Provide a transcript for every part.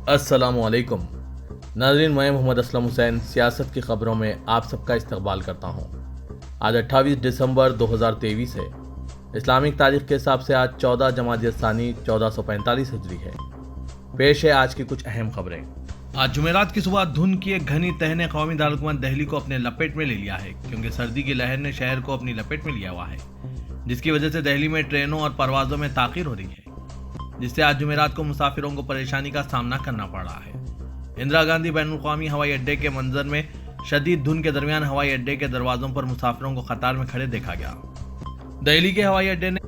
अस्सलामुअलैकुम नाज़रीन, मैं मोहम्मद असलम हुसैन सियासत की खबरों में आप सबका इस्तकबाल करता हूँ। आज 28 दिसंबर 2023 है। इस्लामिक तारीख के हिसाब से आज 14 जमादिय सानी 1445 हिजरी है। पेश है आज की कुछ अहम खबरें। आज जुमेरात की सुबह धुंध की एक घनी तह ने कौमी दारकूमत दिल्ली को अपने लपेट में ले लिया है, क्योंकि सर्दी की लहर ने शहर को अपनी लपेट में लिया हुआ है, जिसकी वजह से दिल्ली में ट्रेनों और परवाजों में ताखीर हो रही है, जिससे आज जुमेरात को मुसाफिरों को परेशानी का सामना करना पड़ रहा है। इंदिरा गांधी बैनुल-अक़वामी हवाई अड्डे के मंजर में शदीद धुंध के दरमियान हवाई अड्डे के दरवाजों पर मुसाफिरों को कतार में खड़े देखा गया। दिल्ली के हवाई अड्डे ने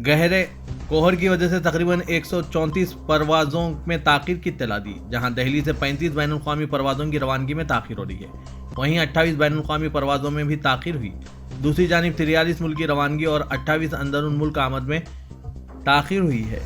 गहरे कोहर की वजह से तकरीबन 134 परवाजों में ताखीर की इत्तला दी, जहां दिल्ली से 35 बैनुल-अक़वामी परवाजों की रवानगी में ताखीर हो रही है। वहीं 28 बैनुल-अक़वामी परवाजों में भी ताखीर हुई। दूसरी जानिब 43 मुल्क की रवानगी और 28 अंदरून मुल्क आमद में ताखीर हुई है।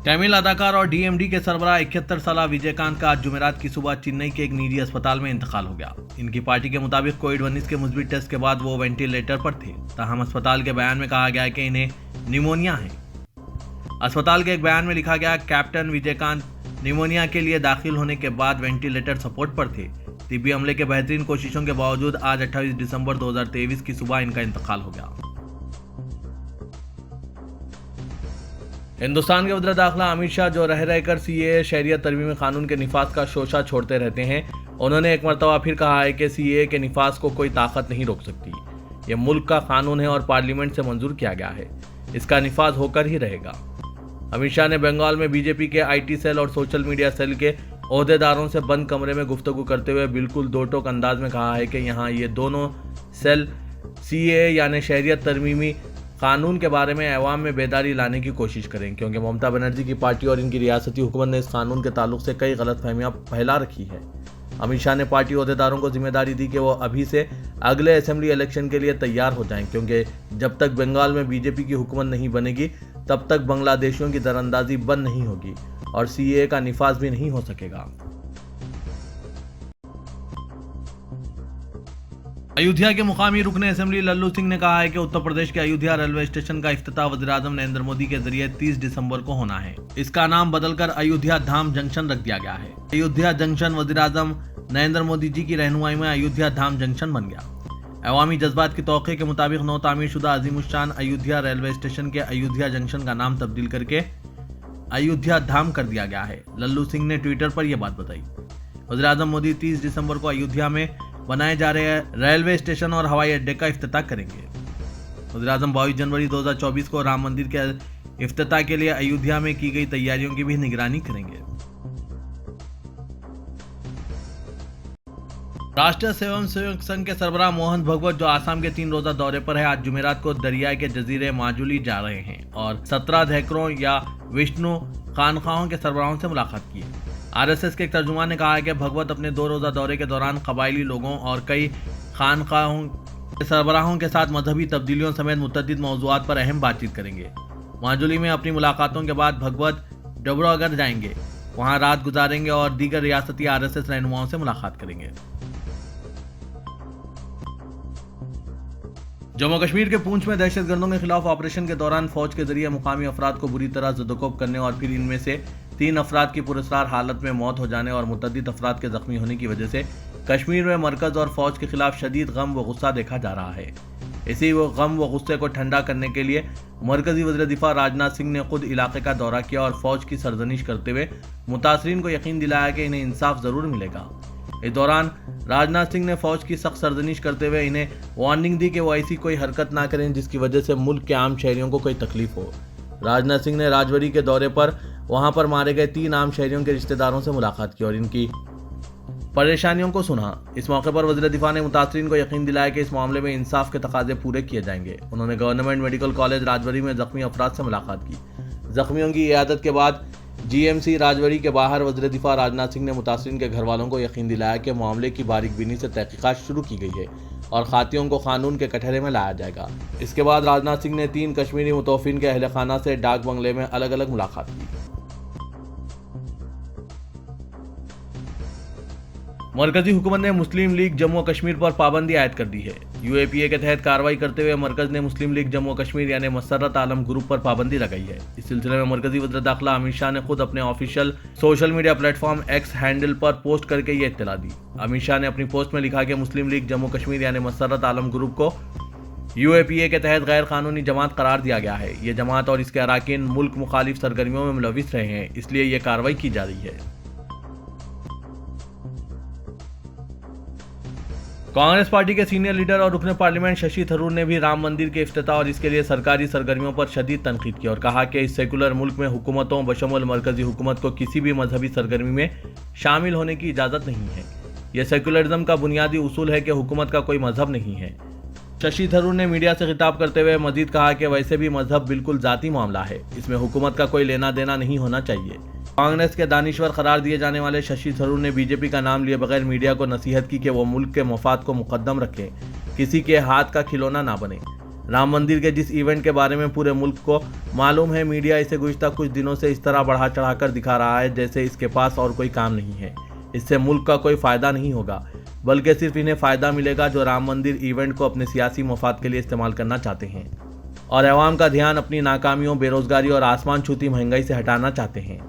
तमिल अदाकार और डीएमडी के सरबराह 71 साला विजयकांत का आज जुमेरात की सुबह चेन्नई के एक निजी अस्पताल में इंतकाल हो गया। इनकी पार्टी के मुताबिक कोविड-19 के मुस्बित टेस्ट के बाद वो वेंटिलेटर पर थे। ताहम अस्पताल के बयान में कहा गया है कि इन्हें निमोनिया है। अस्पताल के एक बयान में लिखा गया, कैप्टन विजयकांत निमोनिया के लिए दाखिल होने के बाद वेंटिलेटर सपोर्ट पर थे। तिब्बी अमले के बेहतरीन कोशिशों के बावजूद आज 28 दिसंबर 2023 की सुबह इनका इंतकाल हो गया। हिंदुस्तान के वज़ीर दाखिला अमित शाह, जो रह रहकर सीएए शहरियत तरमीमी कानून के निफाज का शोशा छोड़ते रहते हैं, उन्होंने एक मरतबा फिर कहा है कि सीएए के निफाज को कोई ताकत नहीं रोक सकती। यह मुल्क का कानून है और पार्लियामेंट से मंजूर किया गया है। इसका निफाज होकर ही रहेगा। अमित शाह ने बंगाल में बीजेपी के आईटी सेल और सोशल मीडिया सेल के ओहदेदारों से बंद कमरे में गुफ्तगू करते हुए बिल्कुल दो टोक अंदाज में कहा है कि यहाँ ये दोनों सेल सीएए यानी शहरियत तरमीमी कानून के बारे में अवाम में बेदारी लाने की कोशिश करें, क्योंकि ममता बनर्जी की पार्टी और इनकी रियासती हुकूमत ने इस कानून के ताल्लुक से कई गलतफहमियां फैला रखी है। अमित शाह ने पार्टी अहदेदारों को जिम्मेदारी दी कि वो अभी से अगले असेंबली इलेक्शन के लिए तैयार हो जाएं, क्योंकि जब तक बंगाल में बीजेपी की हुकूमत नहीं बनेगी तब तक बांग्लादेशियों की दरअंदाजी बंद नहीं होगी और सीएए का निफाज भी नहीं हो सकेगा। अयोध्या के मुकामी रुकने असेंबली लल्लू सिंह ने कहा है कि उत्तर प्रदेश के अयोध्या रेलवे स्टेशन का इफ्तिताह वज़ीर-ए-आज़म नरेंद्र मोदी के जरिए 30 दिसंबर को होना है। इसका नाम बदलकर अयोध्या धाम जंक्शन रख दिया गया है। अयोध्या जंक्शन वज़ीर-ए-आज़म नरेंद्र मोदी जी की रहनुमाई में अयोध्या धाम जंक्शन बन गया। अवामी जज्बात की तौक़े के मुताबिक नौ तामीरशुदा अज़ीमुश्शान अयोध्या रेलवे स्टेशन के अयोध्या जंक्शन का नाम तब्दील करके अयोध्या धाम कर दिया गया है। लल्लू सिंह ने ट्विटर पर यह बात बताई। वज़ीर-ए-आज़म मोदी 30 दिसंबर को अयोध्या में बनाए जा रहे रेलवे स्टेशन और हवाई अड्डे का इफ्तिताह करेंगे। वज़ीर-ए-आज़म 22 जनवरी 2024 को राम मंदिर के इफ्तिताह के लिए अयोध्या में की गई तैयारियों की भी निगरानी करेंगे। राष्ट्रीय स्वयंसेवक संघ के सरबराह मोहन भागवत, जो आसाम के 3 रोजा दौरे पर है, आज जुमेरात को दरिया के जजीरे माजुली जा रहे हैं और 17 धैकरों या विष्णु खानखाहों के सरबराहों से मुलाकात की है। आरएसएस के एक तर्जुमान ने कहा है कि भगवत अपने 2 रोजा दौरे के दौरान कबायली लोगों और कई खानखाहों के सरबराहों के साथ मजहबी तब्दीलियों समेत मुतअद्दिद मौज़ूआत पर अहम बातचीत करेंगे। माजुली में अपनी मुलाकातों के बाद भगवत डबरोगढ़ जाएंगे, वहां रात गुजारेंगे और दीगर रियासती आरएसएस रहनुमाओं से मुलाकात करेंगे। जम्मू कश्मीर के पूंछ में दहशतगर्दों के खिलाफ ऑपरेशन के दौरान फौज के जरिए मुकामी अफराद को बुरी तरह ज़दोकोब करने और फिर इनमें से 3 अफराद की पुरस्कार हालत में मौत हो जाने और मुतअद्दिद अफराद के जख्मी होने की वजह से कश्मीर में मरकज और फौज के खिलाफ शदीद गम व गुस्सा देखा जा रहा है। इसी वो गम व गुस्से को ठंडा करने के लिए मरकजी वज़ीर दिफा राजनाथ सिंह ने खुद इलाके का दौरा किया और फौज की सरजनिश करते हुए मुतासरीन को यकीन दिलाया कि इन्हें इंसाफ जरूर मिलेगा। इस दौरान राजनाथ सिंह ने फौज की सख्त सरजनिश करते हुए इन्हें वार्निंग दी कि वो ऐसी कोई हरकत ना करें जिसकी वजह से मुल्क के आम शहरियों को कोई तकलीफ हो। राजनाथ सिंह ने राजौरी के दौरे पर वहां पर मारे गए 3 आम शहरियों के रिश्तेदारों से मुलाकात की और इनकी परेशानियों को सुना। इस मौके पर वज़ीर दिफा ने मुतासरीन को यकीन दिलाया कि इस मामले में इंसाफ के तकाजे पूरे किए जाएंगे। उन्होंने गवर्नमेंट मेडिकल कॉलेज राजौरी में जख्मी अफराद से मुलाकात की। जख्मियों की इयादत के बाद जीएमसी राजौरी के बाहर वज़ीर दिफा राजनाथ सिंह ने मुतासरीन के घर वालों को यकीन दिलाया कि मामले की बारीकबीनी से तहकीकात शुरू की गई है और खातियों को कानून के कटहरे में लाया जाएगा। इसके बाद राजनाथ सिंह ने 3 कश्मीरी मुतौफिन के अहल खाना से डाक बंगले में अलग अलग मुलाकात की। मरकजी हुकूमत ने मुस्लिम लीग जम्मू कश्मीर पर पाबंदी आयद कर दी है। यूएपीए के तहत कार्रवाई करते हुए मरकज ने मुस्लिम लीग जम्मू कश्मीर यानी मसर्रत आलम ग्रुप पर पाबंदी लगाई है। इस सिलसिले में मरकजी वज़ीर दाखिला अमित शाह ने खुद अपने official social media platform x handle पर पोस्ट करके ये इत्तला दी। अमित शाह ने अपनी पोस्ट में लिखा कि मुस्लिम लीग जम्मू कश्मीर यानी मसर्रत आलम ग्रुप को यूएपीए के तहत गैर कानूनी जमात करार दिया गया है। ये जमात और इसके अराकीन मुल्क मुखालिफ सरगर्मियों में मुलविस रहे हैं, इसलिए ये कार्रवाई की जा रही है। कांग्रेस पार्टी के सीनियर लीडर और रुकने पार्लियामेंट शशि थरूर ने भी राम मंदिर के इफ्तिताह और इसके लिए सरकारी सरगर्मियों पर शदीद तनकीद की और कहा कि इस सेकुलर मुल्क में हुकूमतों बशमुल मरकजी हुकूमत को किसी भी मजहबी सरगर्मी में शामिल होने की इजाज़त नहीं है। यह सेकुलरिज्म का बुनियादी उसूल है कि हुकूमत का कोई मजहब नहीं है। शशि थरूर ने मीडिया से खिताब करते हुए मजीद कहा कि वैसे भी मजहब बिल्कुल जाती मामला है, इसमें हुकूमत का कोई लेना देना नहीं होना चाहिए। कांग्रेस के दानिश्वर करार दिए जाने वाले शशि थरूर ने बीजेपी का नाम लिए बगैर मीडिया को नसीहत की कि वो मुल्क के मफाद को मुकद्दम रखें, किसी के हाथ का खिलौना ना बने। राम मंदिर के जिस इवेंट के बारे में पूरे मुल्क को मालूम है, मीडिया इसे गुज़िश्ता कुछ दिनों से इस तरह बढ़ा चढ़ाकर दिखा रहा है जैसे इसके पास और कोई काम नहीं है। इससे मुल्क का कोई फ़ायदा नहीं होगा, बल्कि सिर्फ इन्हें फ़ायदा मिलेगा जो राम मंदिर इवेंट को अपने सियासी मफाद के लिए इस्तेमाल करना चाहते हैं और अवाम का ध्यान अपनी नाकामियों, बेरोजगारी और आसमान छूती महंगाई से हटाना चाहते हैं।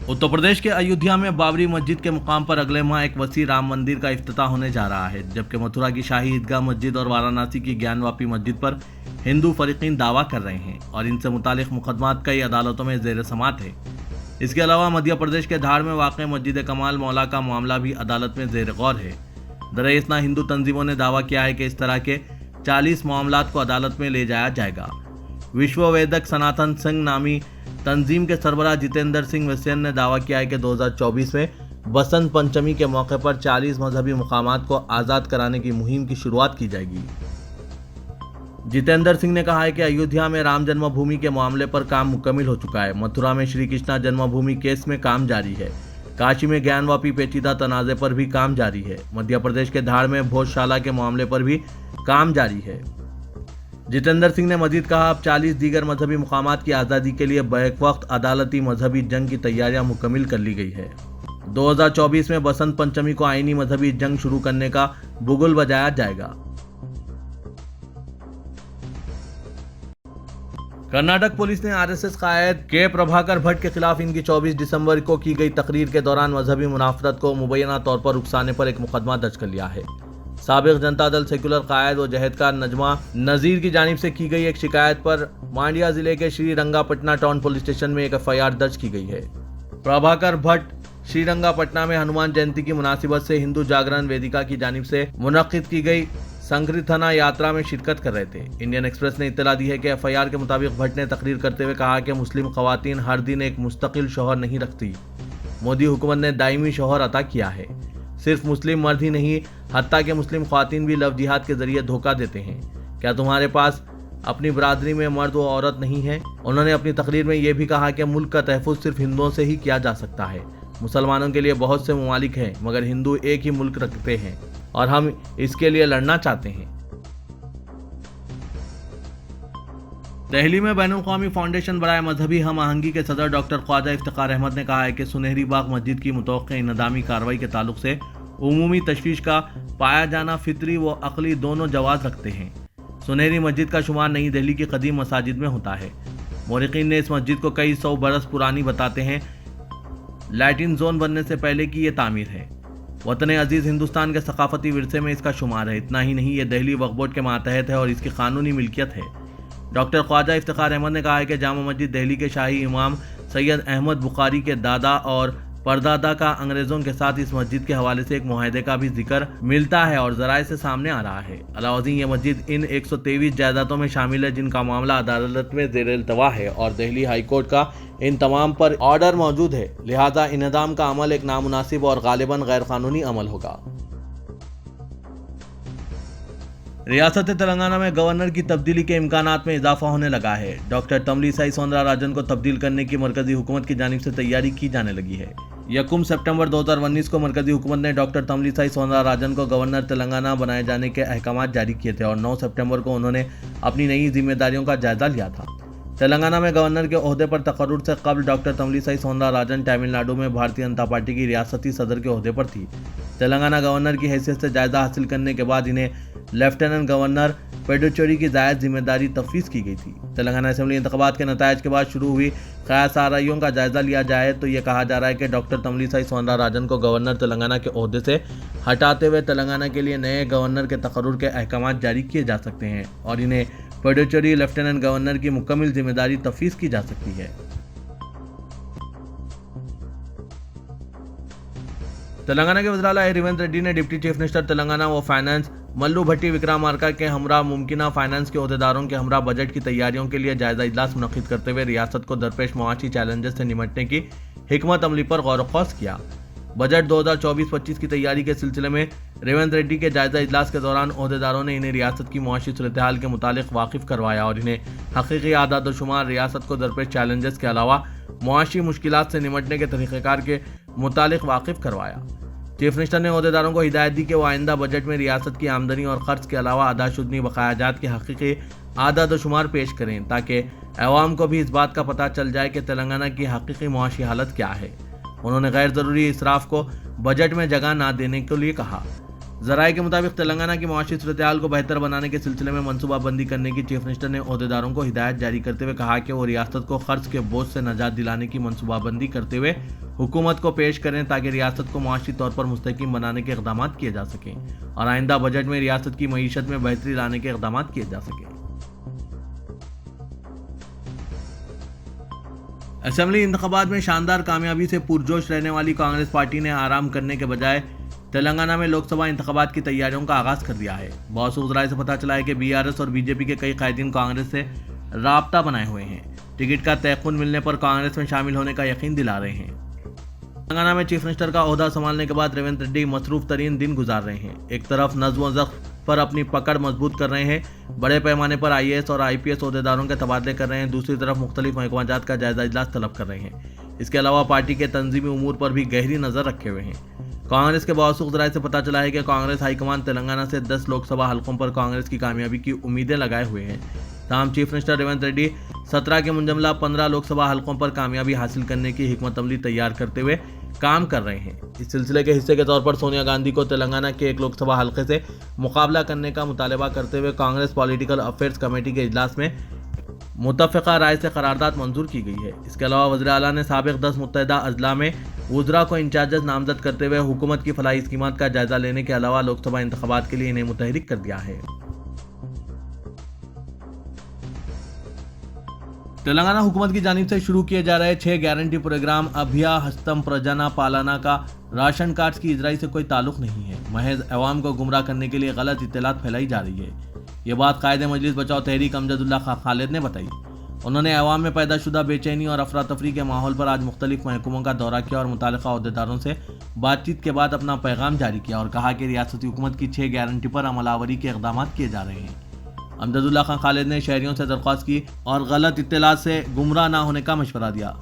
उत्तर प्रदेश के अयोध्या में बाबरी मस्जिद के मुकाम पर अगले माह एक वसी राम मंदिर का इफ्तिताह होने जा रहा है, जबकि मथुरा की शाही ईदगाह मस्जिद और वाराणसी की ज्ञानवापी मस्जिद पर हिंदू फरीकीन दावा कर रहे हैं और इनसे मुतालिक मुकदमात कई अदालतों में ज़ेर समात है। इसके अलावा मध्य प्रदेश के धार में वाक़ मस्जिद कमाल मौला का मामला भी अदालत में ज़ेर गौर है। दरअसल हिंदू तंजीमों ने दावा किया है कि इस तरह के 40 मामलात को अदालत में ले जाया जाएगा। विश्व वेदक सनातन संघ नामी तंजीम के सरबराह जितेंद्र सिंह वसेन ने दावा किया है कि 2024 में बसंत पंचमी के मौके पर 40 मजहबी मुकामात को आज़ाद कराने की मुहिम की शुरुआत की जाएगी। जितेंद्र सिंह ने कहा है कि अयोध्या में राम जन्मभूमि के मामले पर काम मुकम्मल हो चुका है। मथुरा में श्री कृष्णा जन्मभूमि केस में काम जारी है। काशी में ज्ञानवापी पेचीदा तनाज़े पर भी काम जारी है। मध्य प्रदेश के धार में भोजशाला के मामले पर भी काम जारी है। जितेंद्र सिंह ने मजीद कहा, अब 40 दीगर मजहबी मुकामात की आज़ादी के लिए बैक वक्त अदालती मजहबी जंग की तैयारियां मुकम्मल कर ली गई है। 2024 में बसंत पंचमी को आईनी मजहबी जंग शुरू करने का बुगुल बजाया जाएगा। कर्नाटक पुलिस ने आरएसएस कायद के प्रभाकर भट्ट के खिलाफ इनकी 24 दिसंबर को की गई तकरीर के दौरान मजहबी मुनाफरत को मुबैना तौर पर उकसाने पर एक मुकदमा दर्ज कर लिया है। साबिक जनता दल सेकुलर कायद व जहेदकार नजमा नजीर की जानिब से की गई एक शिकायत पर मांड्या जिले के श्रीरंगापटना टाउन पुलिस स्टेशन में एक एफआईआर दर्ज की गई है। प्रभाकर भट्ट श्रीरंगापटना में हनुमान जयंती की मुनासिबत से हिंदू जागरण वेदिका की जानिब से मुनक्किद की गई संकीर्तना यात्रा में शिरकत कर रहे थे। इंडियन एक्सप्रेस ने इत्तला दी है कि एफआईआर के मुताबिक भट्ट ने तकरीर करते हुए कहा कि मुस्लिम खवातीन हर दिन एक मुस्तकिल शौहर नहीं रखती। मोदी हुकूमत ने दायमी शौहर अता किया है। सिर्फ मुस्लिम मर्द ही नहीं, हत्ता के मुस्लिम ख्वातीन भी लव जिहाद के जरिए धोखा देते हैं। क्या तुम्हारे पास अपनी बरादरी में मर्द व औरत नहीं है? उन्होंने अपनी तकरीर में यह भी कहा कि मुल्क का तहफ़्फ़ुज़ सिर्फ हिंदुओं से ही किया जा सकता है। मुसलमानों के लिए बहुत से ममालिक हैं, मगर हिंदू एक ही मुल्क रखते हैं और हम इसके लिए लड़ना चाहते हैं। दिल्ली में बैनुल-अक़वामी फाउंडेशन बराए मजहबी हम आहंगी के सदर डॉक्टर ख्वाजा इफ्तिखार अहमद ने कहा है कि सुनहरी बाग मस्जिद की मुतवक्किअ इंहदामी कार्रवाई के ताल्लुक से उमूमी तशवीश का पाया जाना फितरी व अक़ली दोनों जवाज़ रखते हैं। सुनहरी मस्जिद का शुमार नई दिल्ली की कदीम मसाजिद में होता है। मोरिकीन ने इस मस्जिद को कई 100 बरस पुरानी बताते हैं। लैटिन जोन बनने से पहले की ये तामीर है। वतन अजीज़ हिंदुस्तान के सकाफती विरसे में इसका शुमार है। इतना ही नहीं, ये दिल्ली वक्फ बोर्ड के मातहत है और इसकी कानूनी मिल्कियत है। डॉक्टर ख्वाजा इफ्तिखार अहमद ने कहा है कि जामा मस्जिद दिल्ली के शाही इमाम सैयद अहमद बुखारी के दादा और परदादा का अंग्रेज़ों के साथ इस मस्जिद के हवाले से एक मुआहदे का भी जिक्र मिलता है और ज़राए से सामने आ रहा है। अलाउद्दीन ये मस्जिद इन 123 जायदादों में शामिल है जिनका मामला अदालत में ज़ेर इल्तवा है और दिल्ली हाई कोर्ट का इन तमाम पर ऑर्डर मौजूद है। लिहाजा इन्हदाम का अमल एक नामुनासिब और गालिबन गैर कानूनी अमल होगा। रियासत तेलंगाना में गवर्नर की तब्दीली के इम्कानात में इजाफा होने लगा है। डॉक्टर तमिलिसाई सौंदरराजन को तब्दील करने की मरकजी हुकूमत की जानिब से तैयारी की जाने लगी है। 1 सितंबर 2019 को मरकजी हुकूमत ने डॉक्टर तमिलिसाई सौंदरराजन को गवर्नर तेलंगाना बनाए जाने के अहकाम जारी किए थे और 9 सितंबर को उन्होंने अपनी नई जिम्मेदारियों का जायजा लिया था। तेलंगाना में गवर्नर के ओहदे पर तकर्रुर से कबल डॉक्टर तमिलिसाई सौंदरराजन तमिलनाडु में भारतीय जनता पार्टी की रियासती सदर के ओहदे पर थी। तेलंगाना गवर्नर की हैसियत से जायजा हासिल करने के बाद इन्हें लेफ्टिनेंट गवर्नर पुडुचेरी की जायज जिम्मेदारी तफवीज़ की गई थी। तेलंगाना असेंबली इंतखाबात के नतायज के बाद शुरू हुई क़यास-आराइयों का जायजा लिया जाए तो ये कहा जा रहा है कि डॉक्टर तमिलिसाई सौंदरराजन को गवर्नर तेलंगाना के ओहदे से हटाते हुए तेलंगाना के लिए नए गवर्नर के तकर्रुर के अहकाम जारी किए जा सकते हैं और इन्हें पुडुचेरी लेफ्टिनेंट गवर्नर की मुकम्मल जिम्मेदारी तफवीज़ की जा सकती है। तेलंगाना के वज़ीर-ए-आला रेवंत रेड्डी ने डिप्टी चीफ मिनिस्टर तेलंगाना व फाइनेंस मल्लू भट्टी विक्रमार्का के हमरा मुमकिना फाइनेंस के अहदेदारों के हमरा बजट की तैयारियों के लिए जायजा इजलास मुनक्किद करते हुए रियासत को दरपेश मुआशी चैलेंजेस से निपटने की हिकमत अमली पर गौर ख़ौस किया। बजट 2024-25 की तैयारी के सिलसिले में रेवंत रेड्डी के जायजा इजलास के दौरान अहदेदारों ने इन्हें रियासत की मुआशी सूरत-ए-हाल के मुतालिक वाकिफ करवाया और इन्हें हकीकी आदाद-ओ-शुमार, रियासत को दरपेश चैलेंजेस के अलावा मुआशी मुश्किलात से निपटने के तरीक़ेकार के मुतालिक वाकिफ करवाया। चीफ मिनिस्टर ने अहदेदारों को हिदायत दी कि वो आइंदा बजट में रियासत की आमदनी और खर्च के अलावा अदाशुदनी बकायाजात के हकीकी आदाद-ओ-शुमार पेश करें ताकि अवाम को भी इस बात का पता चल जाए कि तेलंगाना की हकीकी मुआशी हालत क्या है। उन्होंने गैर ज़रूरी इसराफ को बजट में जगह ना देने के लिए कहा। ज़राए के मुताबिक तेलंगाना की मुआशी सूरत-ए-हाल को बेहतर बनाने के सिलसिले में मनसूबाबंदी करने की चीफ मिनिस्टर ने अहदेदारों को हिदायत जारी करते हुए कहा कि वो रियासत को खर्च के बोझ से निजात दिलाने की मनसूबाबंदी करते हुए हुकूमत को पेश करें ताकि रियासत को मुआशी तौर पर मुस्तहकम बनाने के इक़दाम किए जा सकें और आइंदा बजट में रियासत की मईशत में बेहतरी लाने के इक़दाम किए जा सकें। असेंबली इंतखाबात में शानदार कामयाबी से पुरजोश रहने वाली कांग्रेस पार्टी ने आराम करने के बजाय तेलंगाना में लोकसभा इंतखाबात की तैयारियों का आगाज कर दिया है। मौसूल ज़राए से पता चला है कि बीआरएस और बीजेपी के कई कायदीन कांग्रेस से राब्ता बनाए हुए हैं। टिकट का तयक़ुन मिलने पर कांग्रेस में शामिल होने का यकीन दिला रहे हैं। तेलंगाना में चीफ मिनिस्टर का ओहदा संभालने के बाद रेवंत रेड्डी मसरूफ तरीन दिन गुजार रहे हैं। एक तरफ नज़्म व ज़ब्त पर अपनी पकड़ मजबूत कर रहे हैं, बड़े पैमाने पर IAS और IPS ओहदेदारों के तबादले कर रहे हैं, दूसरी तरफ मुख्तलिफ महकमाजात का जायजा इजलास तलब कर रहे हैं। इसके अलावा पार्टी के तंजीमी उमूर पर भी गहरी नज़र रखे हुए हैं। कांग्रेस के मौसूल ज़राए से पता चला है कि कांग्रेस हाईकमान तेलंगाना से 10 लोकसभा हलकों पर कांग्रेस की कामयाबी की उम्मीदें लगाए हुए हैं। ताहम चीफ मिनिस्टर रेवंत रेड्डी 17 के मुंजमला 15 लोकसभा हलकों पर कामयाबी हासिल करने की हिकमत अमली तैयार करते हुए काम कर रहे हैं। इस सिलसिले के हिस्से के तौर पर सोनिया गांधी को तेलंगाना के एक लोकसभा हलके से मुकाबला करने का मुतालबा करते हुए कांग्रेस पॉलिटिकल अफेयर्स कमेटी के इजलास में मुतफ़िक़ा राय से करारदाद मंजूर की गई है। इसके अलावा वज़ीर-ए-आला ने साबिक़ 10 मुत्तहिदा अजला में वज़रा को इंचार्जेस नामज़द करते हुए हुकूमत की फलाही स्कीमात का जायजा लेने के अलावा लोकसभा इंतखाबात के लिए इन्हें मुतहरिक कर दिया है। तेलंगाना हुकूमत की जानिब से शुरू किए जा रहे 6 गारंटी प्रोग्राम अभिया हस्तम प्रजना पालना का राशन कार्ड की इजराई से कोई ताल्लुक नहीं है, महज अवाम को गुमराह करने के लिए गलत इत्तलात फैलाई जा रही है। ये बात कायदे मजलिस बचाओ तहरीक अमजदुल्ला खां खालिद ने बताई। उन्होंने अवाम में पैदाशुदा बेचैनी और अफरा तफरी के माहौल पर आज मुख्तलिफ महकमों का दौरा किया और मुतालिका अहदेदारों से बातचीत के बाद अपना पैगाम जारी किया और कहा कि रियासती हुकूमत की 6 गारंटी पर अमलावरी के इक़दाम किए जा रहे हैं। अमजदुल्ला खां खालिद ने शहरियों से दरख्वास्त की और गलत इत्तलात से गुमराह ना होने का मशवरा दिया।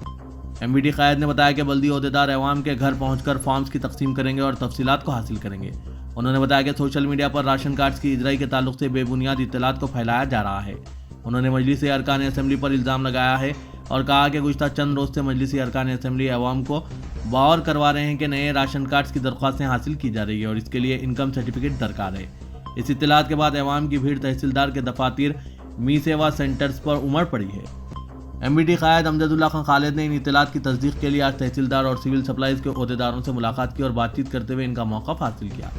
MBD क़ायद ने बताया कि बल्दी अहदेदार अवाम के घर पहुंचकर फॉर्म्स की तकसीम करेंगे और तफसीलात को हासिल करेंगे। उन्होंने बताया कि सोशल मीडिया पर राशन कार्ड्स की इजराई के ताल्लुक से बेबुनियाद इत्तलात को फैलाया जा रहा है। उन्होंने मजलिसी अरकान असेंबली पर इल्ज़ाम लगाया है और कहा कि गुज़श्ता चंद रोज़ से मजलिसी अरकान असेंबली अवाम को बावर करवा रहे हैं कि नए राशन कार्ड्स की दरख्वास्तें हासिल की जा रही है और इसके लिए इनकम सर्टिफिकेट दरकार है। इस इत्तलात के बाद अवाम की भीड़ तहसीलदार के दफातर मी सेवा सेंटर्स पर उमड़ पड़ी है। MBD क़ायद अमजदुल्ला खां खालिद ने इन इत्तलात की तस्दीक के लिए आज तहसीलदार और सिविल सप्लाईज के अहदेदारों से मुलाकात की और बातचीत करते हुए इनका मौक़िफ़ हासिल किया।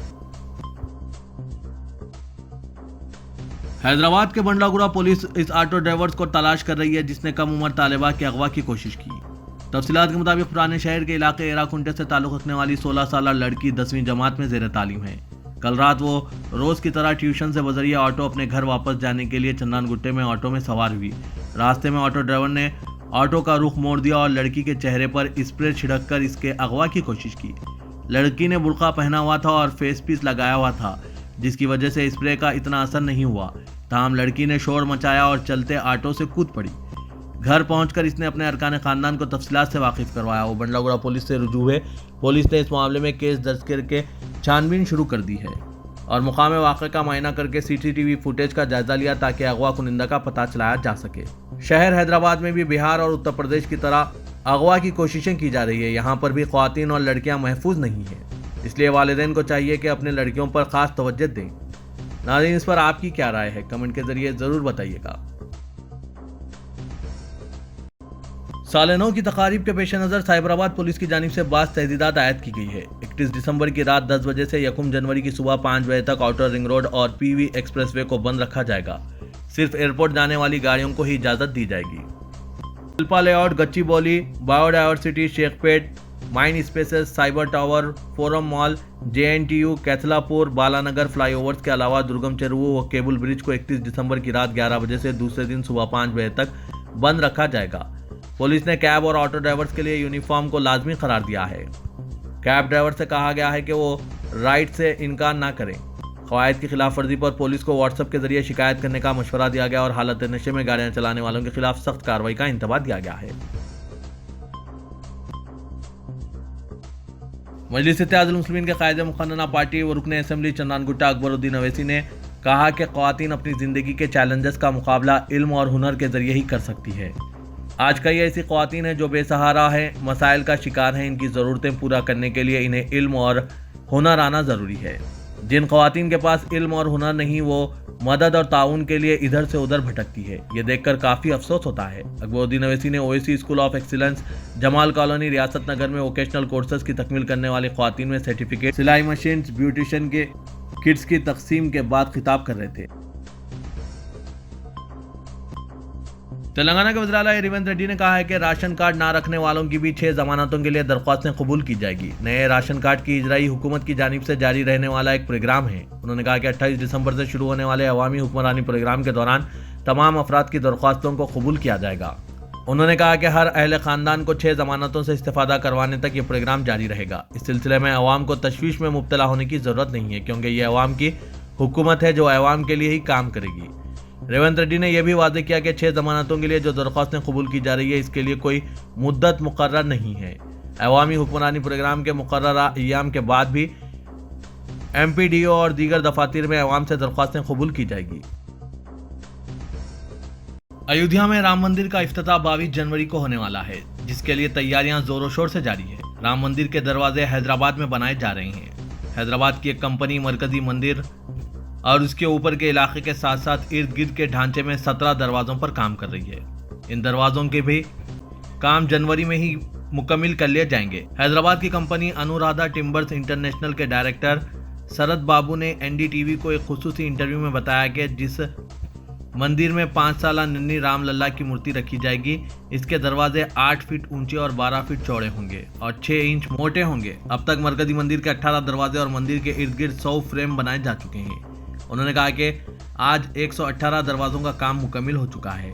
हैदराबाद के बंडलागुड़ा पुलिस इस ऑटो ड्राइवर्स को तलाश कर रही है जिसने कम उम्र तालिबा के अगवा की कोशिश की। तफसीलात के मुताबिक पुराने शहर के इलाके एराकुंटे से ताल्लुक़ रखने वाली 16 साल लड़की 10वीं जमात में ज़ेर तालीम है। कल रात वो रोज़ की तरह ट्यूशन से बजरिया ऑटो अपने घर वापस जाने के लिए चंदनगुट्टे में ऑटो में सवार हुई। रास्ते में ऑटो ड्राइवर ने ऑटो का रुख मोड़ दिया और लड़की के चेहरे पर स्प्रे छिड़क कर इसके अगवा की कोशिश की। लड़की ने बुर्का पहना हुआ था और फेस पीस लगाया हुआ था, जिसकी वजह से स्प्रे का इतना असर नहीं हुआ। ताहम लड़की ने शोर मचाया और चलते ऑटो से कूद पड़ी। घर पहुंचकर इसने अपने अरकान खानदान को तफसीलात से वाकिफ करवाया। वो बंडलागुड़ा पुलिस से रुजू है। पुलिस ने इस मामले में केस दर्ज करके छानबीन शुरू कर दी है। और मुकाम वाक़े का मुआयना करके सीसीटीवी फुटेज का जायजा लिया ताकि अगवा कुनिंदा का पता चलाया जा सके। शहर हैदराबाद में भी बिहार और उत्तर प्रदेश की तरह अगवा की कोशिशें की जा रही है। यहाँ पर भी ख्वातीन और लड़कियाँ महफूज नहीं है, इसलिए वालिदैन को चाहिए कि अपने लड़कियों पर खास तवज्जो दें। नाज़रीन, इस पर आपकी क्या राय है, कमेंट के जरिए जरूर बताइएगा। साल नौ की तकारीब के पेश नज़र साइबराबाद पुलिस की जानिब से बाज़ तहदीदात आयद की गई है। 31 दिसंबर की रात 10 बजे से 1 जनवरी की सुबह 5 बजे तक आउटर रिंग रोड और पीवी एक्सप्रेसवे को बंद रखा जाएगा। सिर्फ एयरपोर्ट जाने वाली गाड़ियों को ही इजाज़त दी जाएगी। Shilpa layout, Gachibowli, biodiversity, Shaikpet, mind spaces, cyber tower, forum mall, JNTU, Kaithalapur, Balanagar flyovers के अलावा दुर्गम चेरुवू व केबल ब्रिज को 31 दिसंबर की रात 11 बजे से दूसरे दिन सुबह 5 बजे तक बंद रखा जाएगा। पुलिस ने कैब और ऑटो ड्राइवर्स के लिए यूनिफॉर्म को लाजमी करार दिया है। कैब ड्राइवर से कहा गया है कि वो राइड से इनकार ना करें। क़वायद की खिलाफ वर्जी पर पुलिस को व्हाट्सएप के जरिए शिकायत करने का मशवरा दिया गया और हालत नशे में गाड़ियां चलाने वालों के खिलाफ सख्त कार्रवाई का इंतबाह दिया गया है। मजलिस इत्तेहादुल मुस्लिमीन के कायदे मुक़न्नना पार्टी व रुकने असेंबली चंद्रान गुट्टा अकबरुद्दीन अवैसी ने कहा कि ख़वातीन अपनी ज़िंदगी के चैलेंजेस का मुकाबला इल्म और हुनर के जरिए ही कर सकती है। आज कई ऐसी ख़वातीन हैं जो बेसहारा हैं, मसाइल का शिकार हैं। इनकी ज़रूरतें पूरा करने के लिए इन्हें इल्म और हुनर आना ज़रूरी है। जिन ख़वातीन के पास इल्म और हुनर नहीं, वो मदद और ताउन के लिए इधर से उधर भटकती है। ये देखकर काफ़ी अफसोस होता है। अकबरुद्दीन अवैसी ने Owaisi school of excellence, Jamal colony, रियासत नगर में वोकेशनल कोर्सेज की तकमील करने वाली ख़वातीन में सर्टिफिकेट, सिलाई मशीन, ब्यूटिशियन के किट्स की तकसीम के बाद खिताब कर रहे थे। तेलंगाना के वज़ीर आला रेवंत रेड्डी ने कहा है कि राशन कार्ड ना रखने वालों की भी 6 जमानतों के लिए दरख्वास्तें कबूल की जाएगी। नए राशन कार्ड की इजराई हुकूमत की जानिब से जारी रहने वाला एक प्रोग्राम है। उन्होंने कहा कि 28 दिसंबर से शुरू होने वाले अवामी हुक्मरानी प्रोग्राम के दौरान तमाम अफराद की दरख्वास्तों को कबूल किया जाएगा। उन्होंने कहा कि हर अहले ख़ानदान को 6 जमानतों से इस्तेफादा करवाने तक ये प्रोग्राम जारी रहेगा। इस सिलसिले में अवाम को तशवीश में मुब्तला होने की ज़रूरत नहीं है, क्योंकि ये अवाम की हुकूमत है जो अवाम के लिए ही काम करेगी। रेवंत रेड्डी ने यह भी वादे किया कि 6 जमानतों के लिए जो दरख्वास्तें कबूल की जा रही है, इसके लिए कोई मुद्दत मुकर्रर नहीं है। अवामी हुक्मरानी प्रोग्राम के मुकर्ररा अय्याम के बाद भी MPDO और दीगर दफातर में अवाम से दरख्वास्तें कबूल की जाएगी। अयोध्या में राम मंदिर का इफ्तिताह 22 जनवरी को होने वाला है, जिसके लिए तैयारियां जोरों शोर से जारी है। राम मंदिर के दरवाजे हैदराबाद में बनाए जा रहे हैं। हैदराबाद की एक कंपनी मरकजी मंदिर और उसके ऊपर के इलाके के साथ साथ इर्द गिर्द के ढांचे में 17 दरवाजों पर काम कर रही है। इन दरवाजों के भी काम जनवरी में ही मुकम्मल कर लिए जाएंगे। हैदराबाद की कंपनी अनुराधा टिम्बर्स इंटरनेशनल के डायरेक्टर शरद बाबू ने NDTV को एक खुसूसी इंटरव्यू में बताया कि जिस मंदिर में 5 साला नन्ही राम लल्ला की मूर्ति रखी जाएगी, इसके दरवाजे 8 फीट ऊंचे और 12 फीट चौड़े होंगे और 6 इंच मोटे होंगे। अब तक मरकजी मंदिर के 18 दरवाजे और मंदिर के इर्द गिर्द 100 फ्रेम बनाए जा चुके हैं। उन्होंने कहा कि आज 118 दरवाजों का काम मुकम्मल हो चुका है।